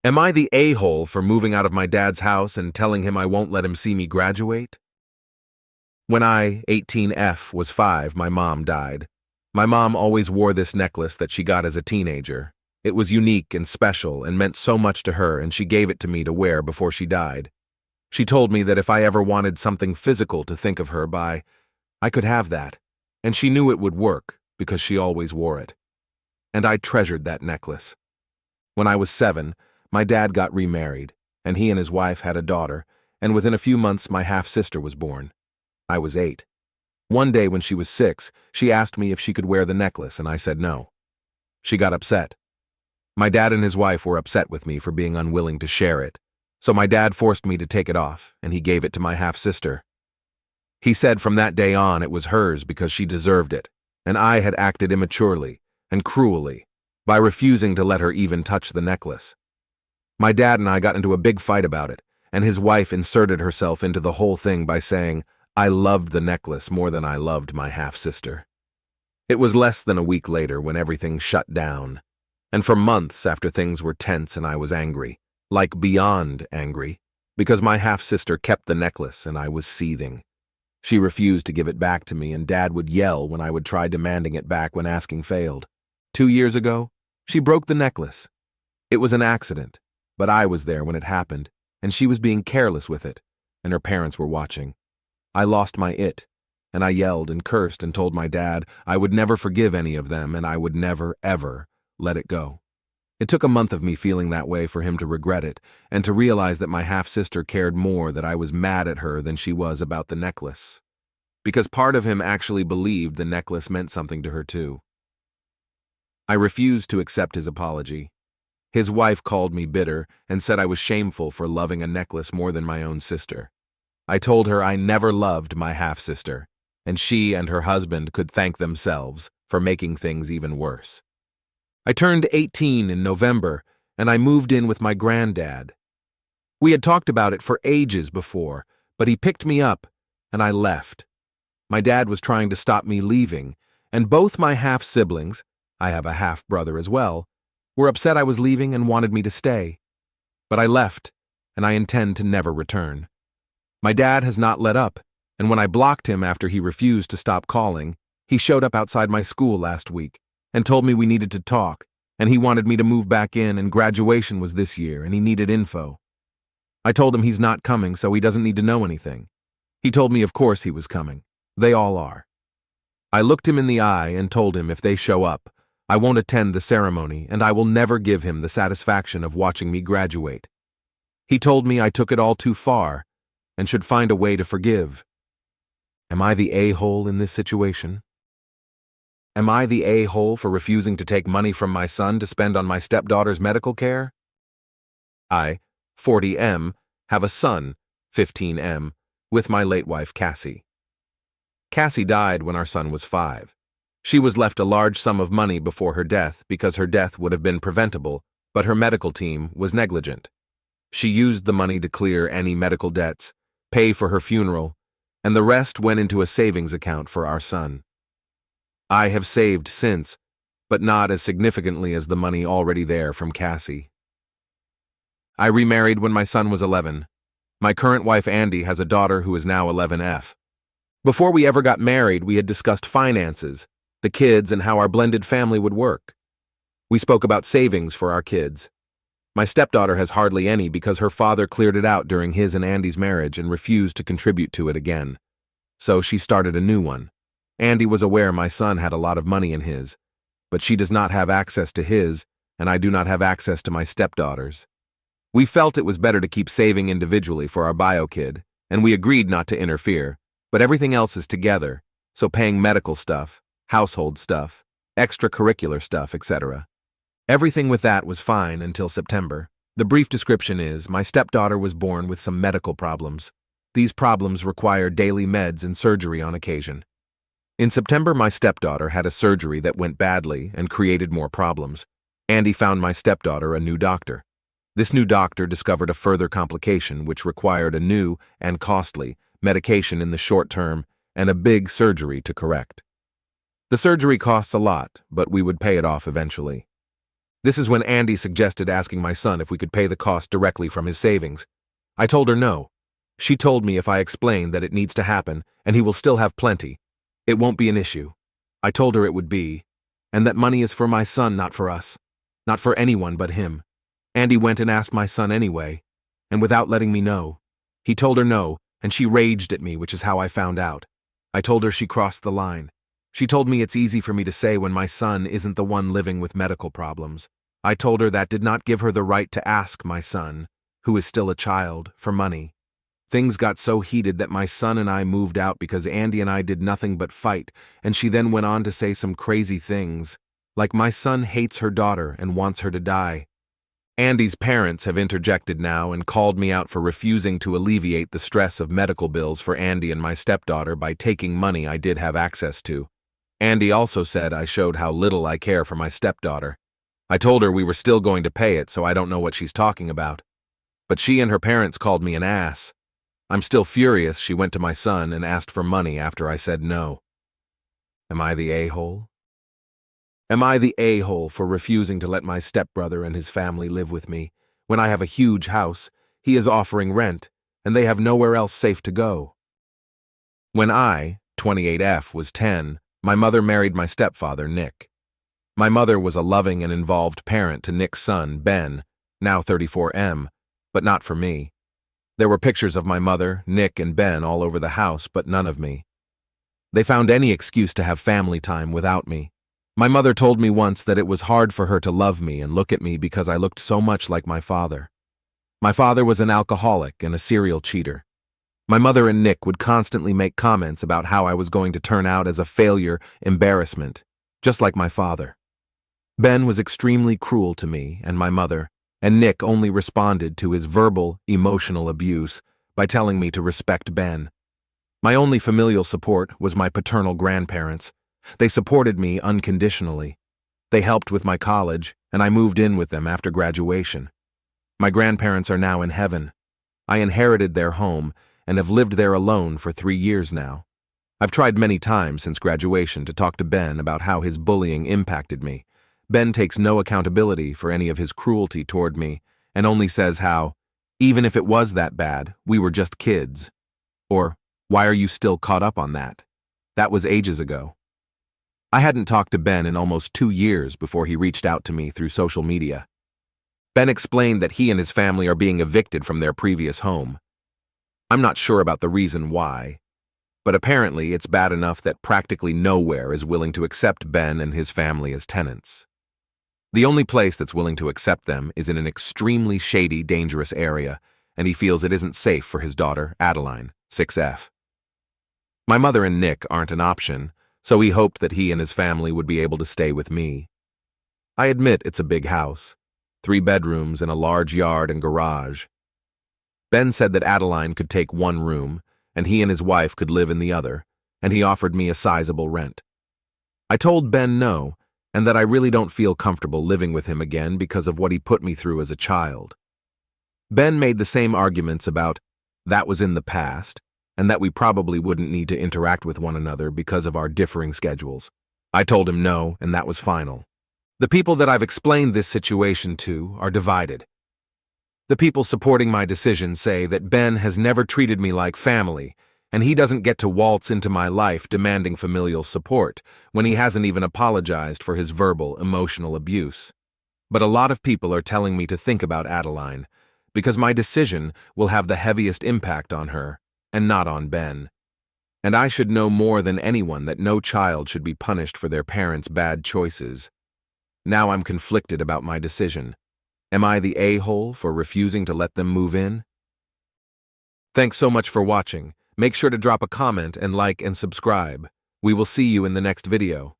Am I the a-hole for moving out of my dad's house and telling him I won't let him see me graduate? When I, 18F, was 5, my mom died. My mom always wore this necklace that she got as a teenager. It was unique and special and meant so much to her, and she gave it to me to wear before she died. She told me that if I ever wanted something physical to think of her by, I could have that, and she knew it would work because she always wore it. And I treasured that necklace. When I was 7, my dad got remarried, and he and his wife had a daughter, and within a few months my half-sister was born. I was 8. One day when she was 6, she asked me if she could wear the necklace, and I said no. She got upset. My dad and his wife were upset with me for being unwilling to share it, so my dad forced me to take it off, and he gave it to my half-sister. He said from that day on it was hers because she deserved it, and I had acted immaturely and cruelly by refusing to let her even touch the necklace. My dad and I got into a big fight about it, and his wife inserted herself into the whole thing by saying, I loved the necklace more than I loved my half-sister. It was less than a week later when everything shut down, and for months after things were tense and I was angry, like beyond angry, because my half-sister kept the necklace and I was seething. She refused to give it back to me, and Dad would yell when I would try demanding it back when asking failed. 2 years ago, she broke the necklace. It was an accident, but I was there when it happened, and she was being careless with it, and her parents were watching. I lost my it, and I yelled and cursed and told my dad I would never forgive any of them and I would never, ever let it go. It took a month of me feeling that way for him to regret it and to realize that my half-sister cared more that I was mad at her than she was about the necklace. Because part of him actually believed the necklace meant something to her too. I refused to accept his apology. His wife called me bitter and said I was shameful for loving a necklace more than my own sister. I told her I never loved my half-sister, and she and her husband could thank themselves for making things even worse. I turned 18 in November, and I moved in with my granddad. We had talked about it for ages before, but he picked me up, and I left. My dad was trying to stop me leaving, and both my half-siblings, I have a half-brother as well, were upset I was leaving and wanted me to stay. But I left, and I intend to never return. My dad has not let up, and when I blocked him after he refused to stop calling, he showed up outside my school last week and told me we needed to talk, and he wanted me to move back in, and graduation was this year, and he needed info. I told him he's not coming, so he doesn't need to know anything. He told me of course he was coming. They all are. I looked him in the eye and told him if they show up, I won't attend the ceremony, and I will never give him the satisfaction of watching me graduate. He told me I took it all too far, and should find a way to forgive. Am I the a-hole in this situation? Am I the a-hole for refusing to take money from my son to spend on my stepdaughter's medical care? I, 40M, have a son, 15M, with my late wife Cassie. Cassie died when our son was 5. She was left a large sum of money before her death because her death would have been preventable, but her medical team was negligent. She used the money to clear any medical debts, pay for her funeral, and the rest went into a savings account for our son. I have saved since, but not as significantly as the money already there from Cassie. I remarried when my son was 11. My current wife Andy has a daughter who is now 11F. Before we ever got married, we had discussed finances, the kids, and how our blended family would work. We spoke about savings for our kids. My stepdaughter has hardly any because her father cleared it out during his and Andy's marriage and refused to contribute to it again. So she started a new one. Andy was aware my son had a lot of money in his, but she does not have access to his, and I do not have access to my stepdaughter's. We felt it was better to keep saving individually for our bio kid, and we agreed not to interfere, but everything else is together, so paying medical stuff, household stuff, extracurricular stuff, etc. Everything with that was fine until September. The brief description is, my stepdaughter was born with some medical problems. These problems require daily meds and surgery on occasion. In September, my stepdaughter had a surgery that went badly and created more problems. Andy found my stepdaughter a new doctor. This new doctor discovered a further complication which required a new and costly medication in the short term and a big surgery to correct. The surgery costs a lot, but we would pay it off eventually. This is when Andy suggested asking my son if we could pay the cost directly from his savings. I told her no. She told me if I explained that it needs to happen and he will still have plenty, it won't be an issue. I told her it would be, and that money is for my son, not for us. Not for anyone but him. Andy went and asked my son anyway, and without letting me know. He told her no, and she raged at me, which is how I found out. I told her she crossed the line. She told me it's easy for me to say when my son isn't the one living with medical problems. I told her that did not give her the right to ask my son, who is still a child, for money. Things got so heated that my son and I moved out because Andy and I did nothing but fight, and she then went on to say some crazy things, like my son hates her daughter and wants her to die. Andy's parents have interjected now and called me out for refusing to alleviate the stress of medical bills for Andy and my stepdaughter by taking money I did have access to. Andy also said I showed how little I care for my stepdaughter. I told her we were still going to pay it, so I don't know what she's talking about. But she and her parents called me an ass. I'm still furious she went to my son and asked for money after I said no. Am I the a-hole? Am I the a-hole for refusing to let my stepbrother and his family live with me when I have a huge house, he is offering rent, and they have nowhere else safe to go? When I, 28F, was 10, my mother married my stepfather, Nick. My mother was a loving and involved parent to Nick's son, Ben, now 34M, but not for me. There were pictures of my mother, Nick, and Ben all over the house, but none of me. They found any excuse to have family time without me. My mother told me once that it was hard for her to love me and look at me because I looked so much like my father. My father was an alcoholic and a serial cheater. My mother and Nick would constantly make comments about how I was going to turn out as a failure, embarrassment, just like my father. Ben was extremely cruel to me and my mother, and Nick only responded to his verbal, emotional abuse by telling me to respect Ben. My only familial support was my paternal grandparents. They supported me unconditionally. They helped with my college, and I moved in with them after graduation. My grandparents are now in heaven. I inherited their home and have lived there alone for 3 years now. I've tried many times since graduation to talk to Ben about how his bullying impacted me. Ben takes no accountability for any of his cruelty toward me and only says how, even if it was that bad, we were just kids. Or, why are you still caught up on that? That was ages ago. I hadn't talked to Ben in almost 2 years before he reached out to me through social media. Ben explained that he and his family are being evicted from their previous home. I'm not sure about the reason why, but apparently it's bad enough that practically nowhere is willing to accept Ben and his family as tenants. The only place that's willing to accept them is in an extremely shady, dangerous area, and he feels it isn't safe for his daughter, Adeline, 6F. My mother and Nick aren't an option, so he hoped that he and his family would be able to stay with me. I admit it's a big house, 3 bedrooms and a large yard and garage. Ben said that Adeline could take 1 room, and he and his wife could live in the other, and he offered me a sizable rent. I told Ben no, and that I really don't feel comfortable living with him again because of what he put me through as a child. Ben made the same arguments about that was in the past, and that we probably wouldn't need to interact with one another because of our differing schedules. I told him no, and that was final. The people that I've explained this situation to are divided. The people supporting my decision say that Ben has never treated me like family, and he doesn't get to waltz into my life demanding familial support when he hasn't even apologized for his verbal, emotional abuse. But a lot of people are telling me to think about Adeline, because my decision will have the heaviest impact on her, and not on Ben. And I should know more than anyone that no child should be punished for their parents' bad choices. Now I'm conflicted about my decision. Am I the a-hole for refusing to let them move in? Thanks so much for watching. Make sure to drop a comment and like and subscribe. We will see you in the next video.